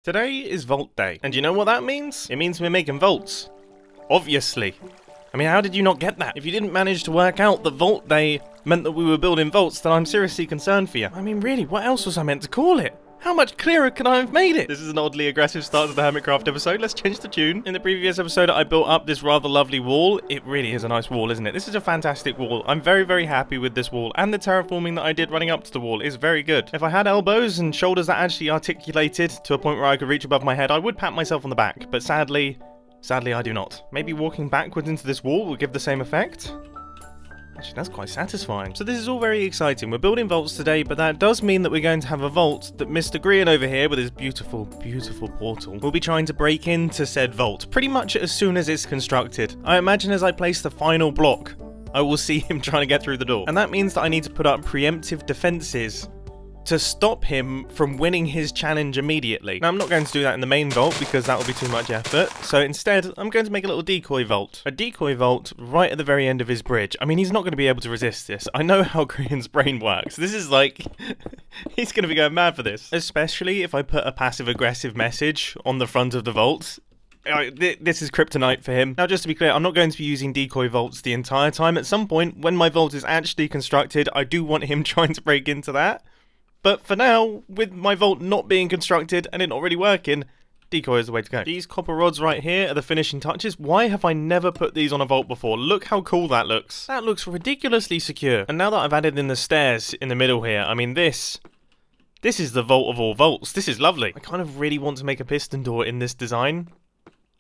Today is Vault Day, and you know what that means? It means we're making vaults. Obviously. I mean, how did you not get that? If you didn't manage to work out that Vault Day meant that we were building vaults, then I'm seriously concerned for you. I mean, really, what else was I meant to call it? How much clearer could I have made it? This is an oddly aggressive start to the Hermitcraft episode. Let's change the tune. In the previous episode, I built up this rather lovely wall. It really is a nice wall, isn't it? This is a fantastic wall. I'm very, very happy with this wall. And the terraforming that I did running up to the wall is very good. If I had elbows and shoulders that actually articulated to a point where I could reach above my head, I would pat myself on the back. But sadly, I do not. Maybe walking backwards into this wall will give the same effect? Actually, that's quite satisfying. So this is all very exciting. We're building vaults today, but that does mean that we're going to have a vault that Mr. Grian over here, with his beautiful, beautiful portal, will be trying to break into said vault pretty much as soon as it's constructed. I imagine as I place the final block, I will see him trying to get through the door. And that means that I need to put up preemptive defenses to stop him from winning his challenge immediately. Now, I'm not going to do that in the main vault because that will be too much effort. So instead, I'm going to make a little decoy vault. A decoy vault right at the very end of his bridge. I mean, he's not going to be able to resist this. I know how Grian's brain works. This is like... he's going to be going mad for this. Especially if I put a passive-aggressive message on the front of the vault. This is kryptonite for him. Now, just to be clear, I'm not going to be using decoy vaults the entire time. At some point, when my vault is actually constructed, I do want him trying to break into that. But for now, with my vault not being constructed and it not really working, decoy is the way to go. These copper rods right here are the finishing touches. Why have I never put these on a vault before? Look how cool that looks. That looks ridiculously secure. And now that I've added in the stairs in the middle here, I mean, this is the vault of all vaults. This is lovely. I kind of really want to make a piston door in this design.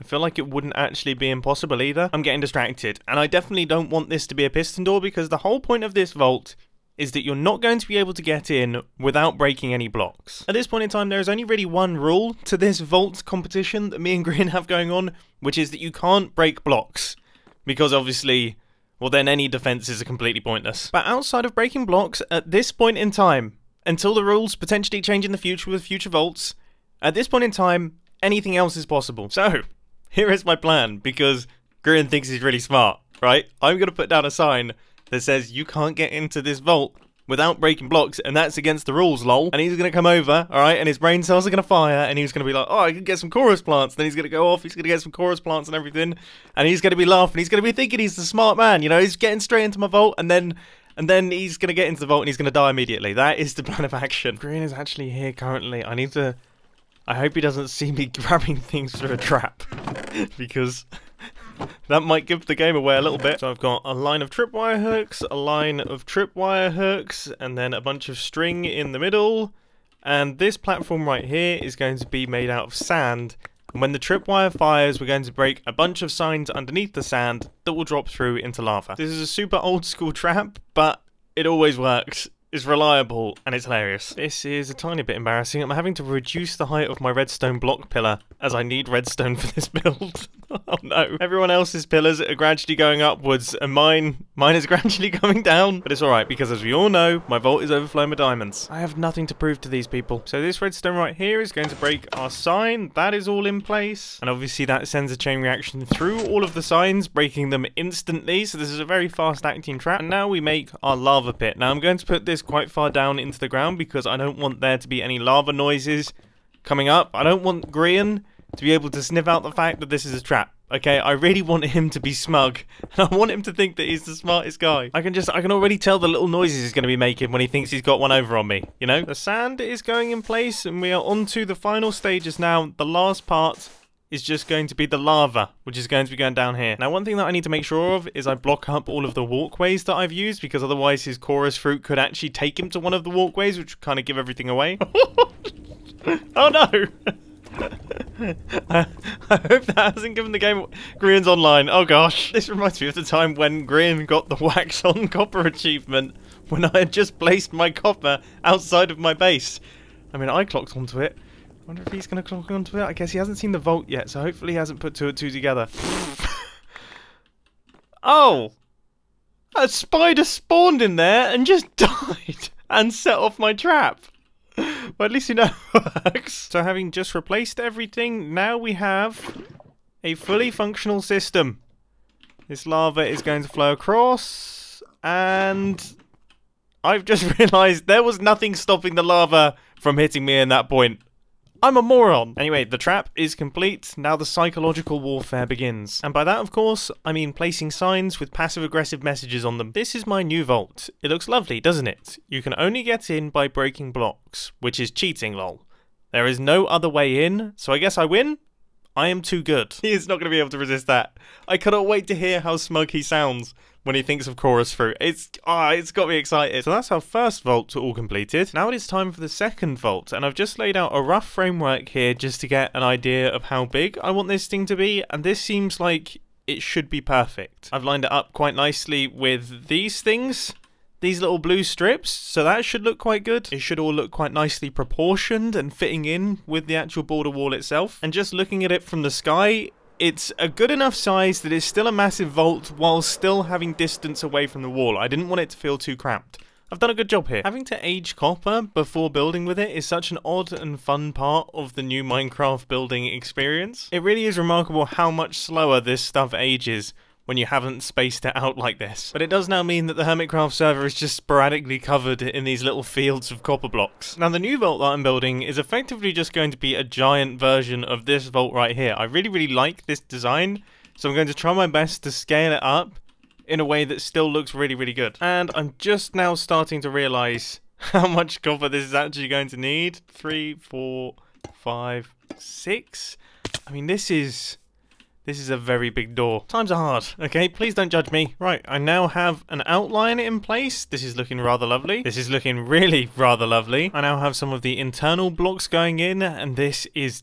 I feel like it wouldn't actually be impossible either. I'm getting distracted. And I definitely don't want this to be a piston door because the whole point of this vault is that you're not going to be able to get in without breaking any blocks. At this point in time, there is only really one rule to this vault competition that me and Grian have going on, which is that you can't break blocks. Because obviously, well then any defenses are completely pointless. But outside of breaking blocks, at this point in time, until the rules potentially change in the future with future vaults, at this point in time, anything else is possible. So, here is my plan, because Grian thinks he's really smart, right? I'm going to put down a sign that says you can't get into this vault without breaking blocks, and that's against the rules, lol. And he's going to come over, alright, and his brain cells are going to fire, and he's going to be like, oh, I can get some chorus plants. Then he's going to go off, he's going to get some chorus plants and everything, and he's going to be laughing, he's going to be thinking he's the smart man, you know, he's getting straight into my vault, and then he's going to get into the vault and he's going to die immediately. That is the plan of action. Grian is actually here currently. I hope he doesn't see me grabbing things through a trap, because that might give the game away a little bit. So I've got a line of tripwire hooks, a line of tripwire hooks, and then a bunch of string in the middle. And this platform right here is going to be made out of sand. And when the tripwire fires, we're going to break a bunch of signs underneath the sand that will drop through into lava. This is a super old school trap, but it always works. It's reliable, and it's hilarious. This is a tiny bit embarrassing. I'm having to reduce the height of my redstone block pillar, as I need redstone for this build. Oh no. Everyone else's pillars are gradually going upwards, and mine is gradually coming down. But it's alright, because as we all know, my vault is overflowing with diamonds. I have nothing to prove to these people. So this redstone right here is going to break our sign. That is all in place. And obviously that sends a chain reaction through all of the signs, breaking them instantly. So this is a very fast acting trap. And now we make our lava pit. Now I'm going to put this quite far down into the ground because I don't want there to be any lava noises coming up. I don't want Grian to be able to sniff out the fact that this is a trap. Okay, I really want him to be smug, and I want him to think that he's the smartest guy. I can already tell the little noises he's going to be making when he thinks he's got one over on me, you know? The sand is going in place, and we are on to the final stages now. The last part is just going to be the lava, which is going to be going down here. Now, one thing that I need to make sure of is I block up all of the walkways that I've used, because otherwise his chorus fruit could actually take him to one of the walkways, which would kind of give everything away. Oh no! I hope that hasn't given the game... Grian's online. Oh gosh. This reminds me of the time when Grian got the wax on copper achievement when I had just placed my copper outside of my base. I mean, I clocked onto it. I wonder if he's going to clock onto it. I guess he hasn't seen the vault yet, so hopefully he hasn't put two and two together. Oh! A spider spawned in there and just died and set off my trap. Well, at least you know it works. So having just replaced everything, now we have a fully functional system. This lava is going to flow across, and I've just realised there was nothing stopping the lava from hitting me in that point. I'm a moron. Anyway, the trap is complete. Now the psychological warfare begins. And by that, of course, I mean placing signs with passive-aggressive messages on them. This is my new vault. It looks lovely, doesn't it? You can only get in by breaking blocks, which is cheating, lol. There is no other way in, so I guess I win? I am too good. He is not going to be able to resist that. I cannot wait to hear how smug he sounds when he thinks of chorus fruit. It's got me excited. So that's our first vault all completed. Now it is time for the second vault, and I've just laid out a rough framework here just to get an idea of how big I want this thing to be, and this seems like it should be perfect. I've lined it up quite nicely with these things. These little blue strips, so that should look quite good. It should all look quite nicely proportioned and fitting in with the actual border wall itself. And just looking at it from the sky, it's a good enough size that it's still a massive vault while still having distance away from the wall. I didn't want it to feel too cramped. I've done a good job here. Having to age copper before building with it is such an odd and fun part of the new Minecraft building experience. It really is remarkable how much slower this stuff ages when you haven't spaced it out like this. But it does now mean that the Hermitcraft server is just sporadically covered in these little fields of copper blocks. Now the new vault that I'm building is effectively just going to be a giant version of this vault right here. I really like this design, so I'm going to try my best to scale it up in a way that still looks really good. And I'm just now starting to realise how much copper this is actually going to need. 3, 4, 5, 6. I mean, this is a very big door. Times are hard, okay? Please don't judge me. Right, I now have an outline in place. This is looking rather lovely. This is looking really rather lovely. I now have some of the internal blocks going in, and this is,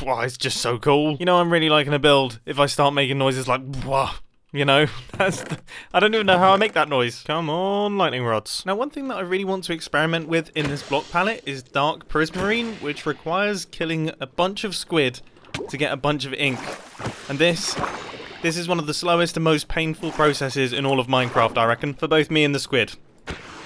wow, it's just so cool. You know, I'm really liking a build if I start making noises like, wow. You know, I don't even know how I make that noise. Come on, lightning rods. Now, one thing that I really want to experiment with in this block palette is dark prismarine, which requires killing a bunch of squid to get a bunch of ink. And this is one of the slowest and most painful processes in all of Minecraft, I reckon, for both me and the squid.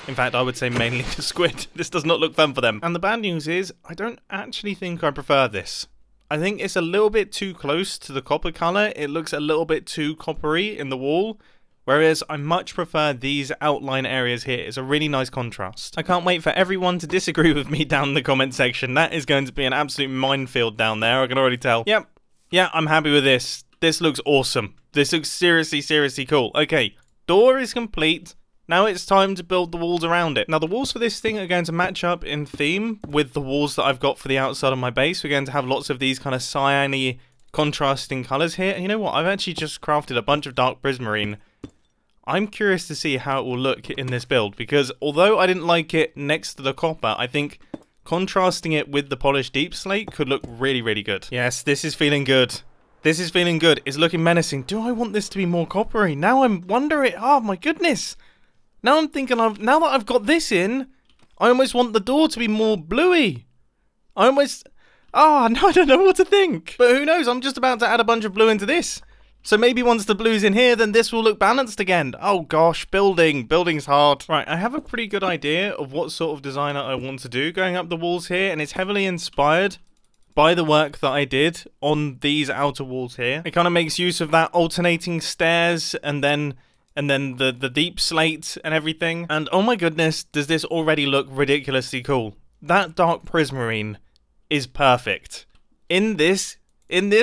In fact, I would say mainly the squid. This does not look fun for them. And the bad news is, I don't actually think I prefer this. I think it's a little bit too close to the copper colour. It looks a little bit too coppery in the wall. Whereas I much prefer these outline areas here. It's a really nice contrast. I can't wait for everyone to disagree with me down in the comment section. That is going to be an absolute minefield down there, I can already tell. Yep. Yeah, I'm happy with this. This looks awesome. This looks seriously cool. Okay, door is complete. Now it's time to build the walls around it. Now the walls for this thing are going to match up in theme with the walls that I've got for the outside of my base. We're going to have lots of these kind of cyan-y contrasting colours here. And you know what? I've actually just crafted a bunch of dark prismarine. I'm curious to see how it will look in this build, because although I didn't like it next to the copper, I think contrasting it with the polished deep slate could look really good. Yes, this is feeling good. This is feeling good. It's looking menacing. Do I want this to be more coppery? Now I'm wondering. Oh my goodness. Now I'm thinking now that I've got this in, I almost want the door to be more bluey. I almost... Oh, no, I don't know what to think. But who knows? I'm just about to add a bunch of blue into this. So maybe once the blue's in here, then this will look balanced again. Oh gosh, building's hard. Right, I have a pretty good idea of what sort of designer I want to do going up the walls here, and it's heavily inspired by the work that I did on these outer walls here. It kind of makes use of that alternating stairs and then the deep slate and everything. And oh my goodness, does this already look ridiculously cool. That dark prismarine is perfect. In this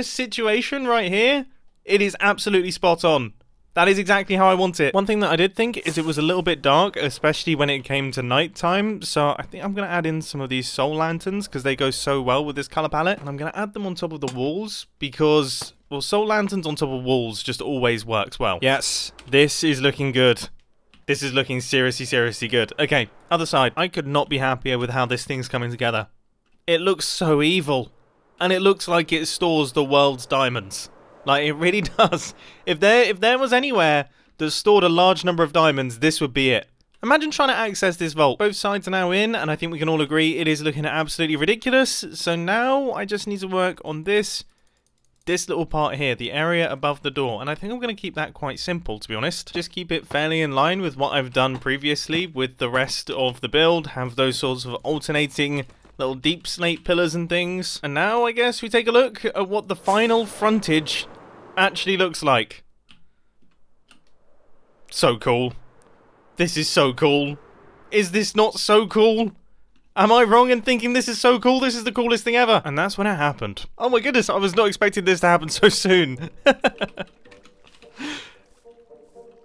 situation right here, it is absolutely spot on. That is exactly how I want it. One thing that I did think is it was a little bit dark, especially when it came to nighttime. So I think I'm going to add in some of these soul lanterns because they go so well with this color palette. And I'm going to add them on top of the walls because, well, soul lanterns on top of walls just always works well. Yes, this is looking good. This is looking seriously good. Okay, other side. I could not be happier with how this thing's coming together. It looks so evil. And it looks like it stores the world's diamonds. Like, it really does. If there was anywhere that stored a large number of diamonds, this would be it. Imagine trying to access this vault. Both sides are now in, and I think we can all agree it is looking absolutely ridiculous. So now I just need to work on this little part here, the area above the door. And I think I'm going to keep that quite simple, to be honest. Just keep it fairly in line with what I've done previously with the rest of the build. Have those sorts of alternating little deep slate pillars and things. And now I guess we take a look at what the final frontage actually looks like. So cool. This is so cool. Is this not so cool? Am I wrong in thinking this is so cool? This is the coolest thing ever. And that's when it happened. Oh my goodness, I was not expecting this to happen so soon.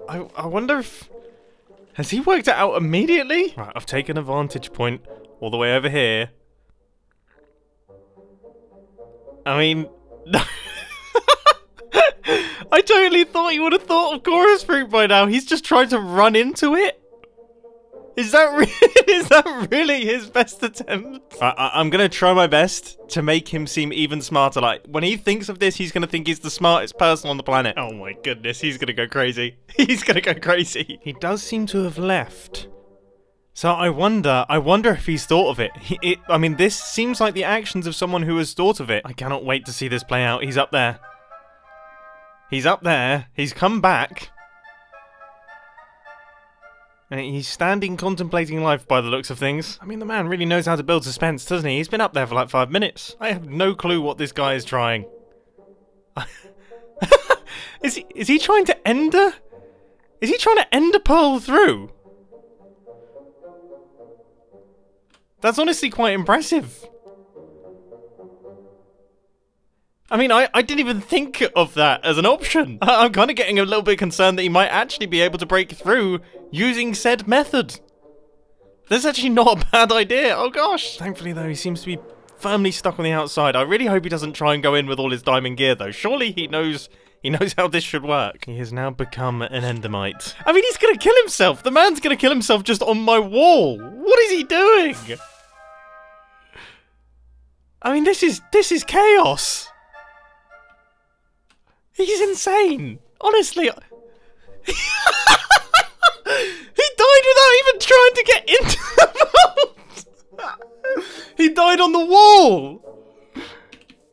I wonder if... Has he worked it out immediately? Right, I've taken a vantage point all the way over here. I mean... No. I totally thought he would have thought of chorus fruit by now. He's just trying to run into it. Is that really his best attempt? I'm gonna try my best to make him seem even smarter. Like, when he thinks of this, he's gonna think he's the smartest person on the planet. Oh my goodness, he's gonna go crazy. He's gonna go crazy. He does seem to have left. So I wonder if he's thought of it. I mean, this seems like the actions of someone who has thought of it. I cannot wait to see this play out. He's up there. He's up there. He's come back. And he's standing contemplating life by the looks of things. I mean, the man really knows how to build suspense, doesn't he? He's been up there for like 5 minutes. I have no clue what this guy is trying. Is he trying to ender? Is he trying to ender pearl through? That's honestly quite impressive. I mean, I didn't even think of that as an option. I'm kind of getting a little bit concerned that he might actually be able to break through using said method. That's actually not a bad idea. Oh gosh. Thankfully though, he seems to be firmly stuck on the outside. I really hope he doesn't try and go in with all his diamond gear though. Surely he knows how this should work. He has now become an endermite. I mean, he's gonna kill himself. The man's gonna kill himself just on my wall. What is he doing? I mean, this is chaos. He's insane. Honestly. He died without even trying to get into the vault. He died on the wall.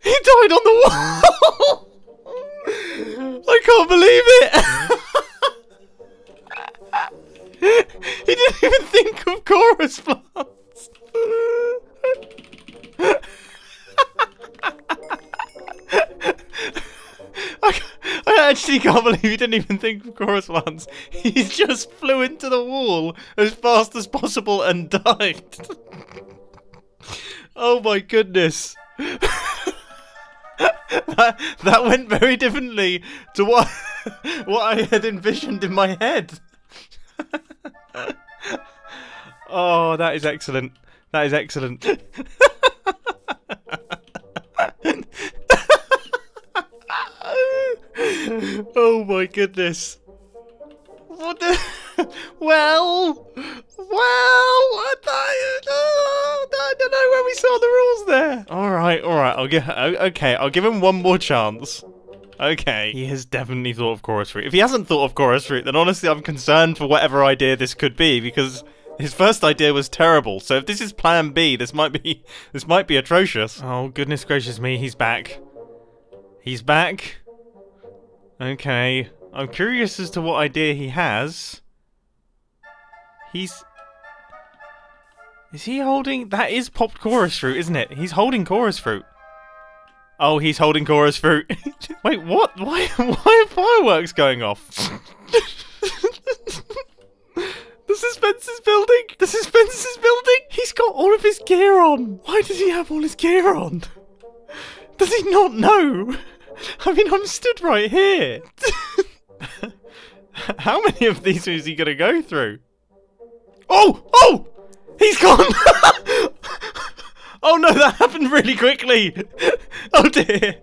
He died on the wall. I can't believe it. He didn't even think of chorus plants. I actually can't believe he didn't even think of chorus plants. He just flew into the wall as fast as possible and died. Oh my goodness. That went very differently to what I had envisioned in my head. Oh, that is excellent. That is excellent. Oh my goodness. What the... Well, I don't know where we saw the rules there. Alright, I'll give him one more chance. Okay, he has definitely thought of chorus fruit. If he hasn't thought of chorus fruit, then honestly I'm concerned for whatever idea this could be, because his first idea was terrible. So if this is plan B, this might be atrocious. Oh goodness gracious me, he's back. He's back. Okay, I'm curious as to what idea he has. Is he holding... That is popped chorus fruit, isn't it? He's holding chorus fruit. Oh, he's holding chorus fruit. Wait, what? Why are fireworks going off? The suspense is building. The suspense is building. He's got all of his gear on. Why does he have all his gear on? Does he not know? I mean, I'm stood right here. How many of these is he going to go through? Oh! He's gone! Oh no, that happened really quickly! Oh dear!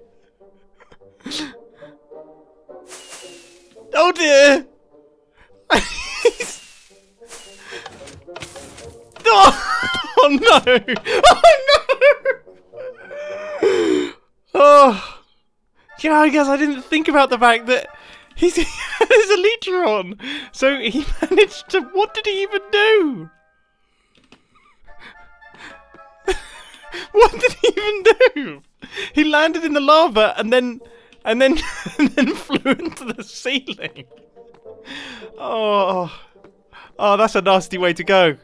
Oh dear! Oh no! Oh no! Oh! Yeah, I guess I didn't think about the fact that he had his elytra on. So he managed to... What did he even do? What did he even do? He landed in the lava and then flew into the ceiling. Oh, that's a nasty way to go.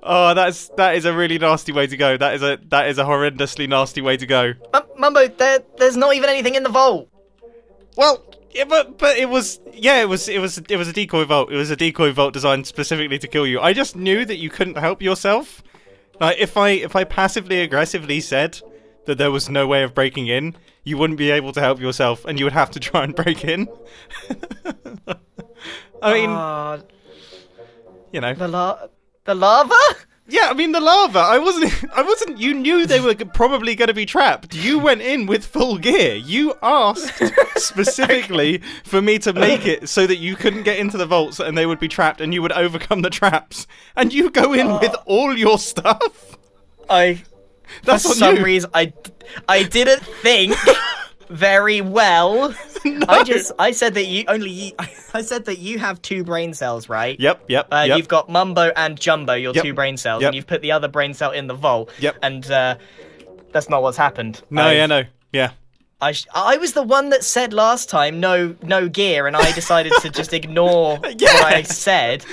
Oh, that is a really nasty way to go. That is a horrendously nasty way to go. Mumbo, there's not even anything in the vault. Well, yeah, but it was a decoy vault. It was a decoy vault designed specifically to kill you. I just knew that you couldn't help yourself. Like, if I passively aggressively said that there was no way of breaking in, you wouldn't be able to help yourself, and you would have to try and break in. I mean, you know, the lava. Yeah, I mean the lava. I wasn't. You knew they were probably going to be trapped. You went in with full gear. You asked specifically for me to make it so that you couldn't get into the vaults and they would be trapped, and you would overcome the traps. And you go in with all your stuff. For some reason, I didn't think very well. No. I said that I said that you have 2 brain cells, right? Yep. You've got Mumbo and Jumbo, your 2 brain cells, Yep. and you've put the other brain cell in the vault. Yep. And that's not what's happened. No, yeah. I was the one that said last time no gear, and I decided to just ignore what I said.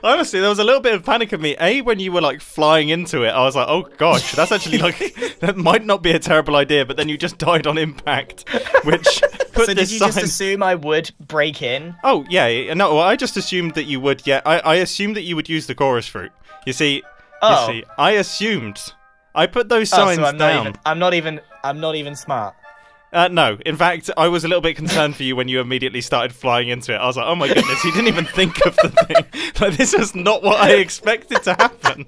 Honestly, there was a little bit of panic in me. When you were like flying into it, I was like, oh gosh, that's actually like, that might not be a terrible idea, but then you just died on impact, which put So this did you sign... just assume I would break in? Oh, yeah, no, well, I just assumed that you would, I assumed that you would use the chorus fruit. You see, I assumed. I put those signs down. I'm not even smart. No, in fact, I was a little bit concerned for you when you immediately started flying into it. I was like, oh my goodness, he didn't even think of the thing. Like, this was not what I expected to happen.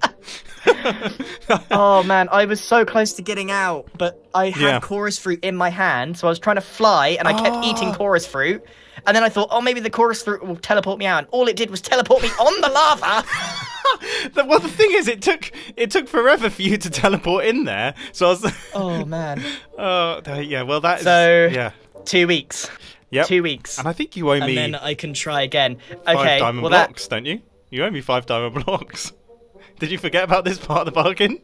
Oh man, I was so close to getting out, but I had chorus fruit in my hand, so I was trying to fly, and I kept eating chorus fruit, and then I thought, oh, maybe the chorus fruit will teleport me out, and all it did was teleport me on the lava! Well, the thing is, it took forever for you to teleport in there, so I was... Oh, man. Yeah, well, that is... So, yeah. 2 weeks. Yep. 2 weeks. And I think you owe me... And then I can try again. 5 Okay, diamond blocks, don't you? You owe me 5 diamond blocks. Did you forget about this part of the bargain?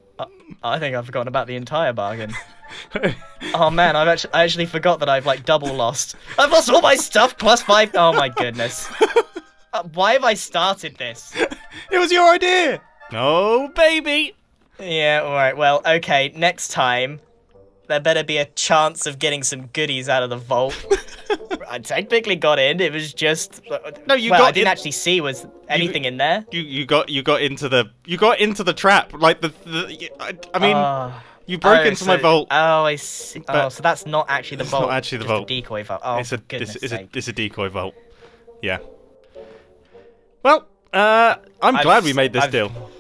I think I've forgotten about the entire bargain. Oh man, I actually forgot that I've like double lost. I've lost all my stuff plus 5. Oh my goodness. Why have I started this? It was your idea. Oh baby. Yeah, alright, well, okay, next time there better be a chance of getting some goodies out of the vault. I technically got in, it was just... No, you well, got I didn't actually see was anything in there. You got into the trap. Like I mean, you broke into my vault. Oh, I see. Oh, so that's not actually the vault. It's not actually the vault. A decoy vault. Oh, it's a decoy vault. Yeah. Well, I'm glad we made this deal.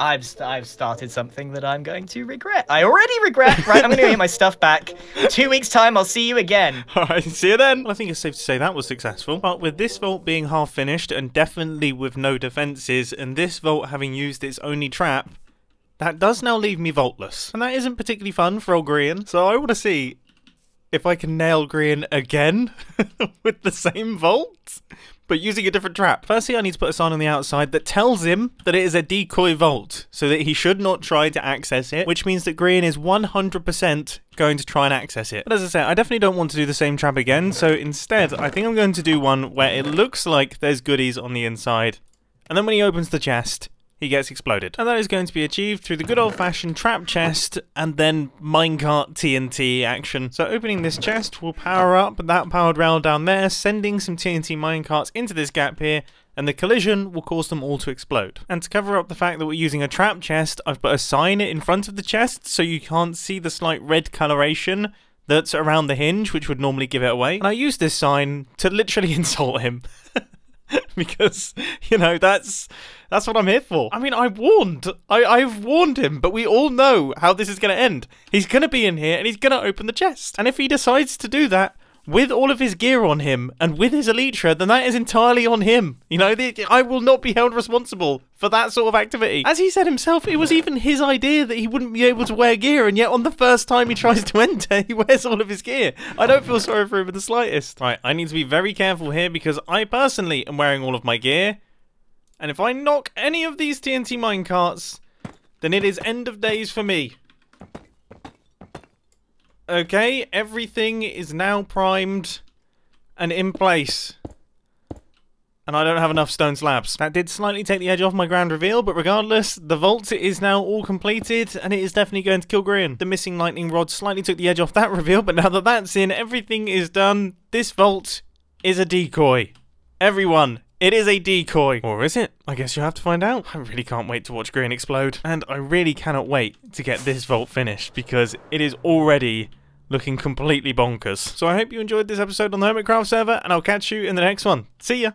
I've started something that I'm going to regret. I already regret. Right, I'm going to get my stuff back. 2 weeks' time, I'll see you again. Alright, see you then. Well, I think it's safe to say that was successful. But with this vault being half finished, and definitely with no defences, and this vault having used its only trap, that does now leave me vaultless. And that isn't particularly fun for old Grian. So I want to see if I can nail Grian again with the same vault, but using a different trap. Firstly, I need to put a sign on the outside that tells him that it is a decoy vault, so that he should not try to access it, which means that Grian is 100% going to try and access it. But as I said, I definitely don't want to do the same trap again, so instead, I think I'm going to do one where it looks like there's goodies on the inside, and then when he opens the chest, he gets exploded. And that is going to be achieved through the good old-fashioned trap chest and then minecart TNT action. So opening this chest will power up that powered rail down there, sending some TNT minecarts into this gap here, and the collision will cause them all to explode. And to cover up the fact that we're using a trap chest, I've put a sign in front of the chest so you can't see the slight red coloration that's around the hinge, which would normally give it away. And I use this sign to literally insult him. Because, you know, that's what I'm here for. I mean, I've warned him, but we all know how this is going to end. He's going to be in here and he's going to open the chest. And if he decides to do that with all of his gear on him and with his elytra, then that is entirely on him. You know, I will not be held responsible for that sort of activity. As he said himself, it was even his idea that he wouldn't be able to wear gear, and yet on the first time he tries to enter, he wears all of his gear. I don't feel sorry for him in the slightest. Right, I need to be very careful here because I personally am wearing all of my gear, and if I knock any of these TNT minecarts, then it is end of days for me. Okay, everything is now primed and in place. And I don't have enough stone slabs. That did slightly take the edge off my grand reveal, but regardless, the vault is now all completed, and it is definitely going to kill Grian. The missing lightning rod slightly took the edge off that reveal, but now that that's in, everything is done. This vault is a decoy. Everyone, It is a decoy. Or is it? I guess you'll have to find out. I really can't wait to watch Grian explode. And I really cannot wait to get this vault finished because it is already looking completely bonkers. So I hope you enjoyed this episode on the Hermitcraft server, and I'll catch you in the next one. See ya!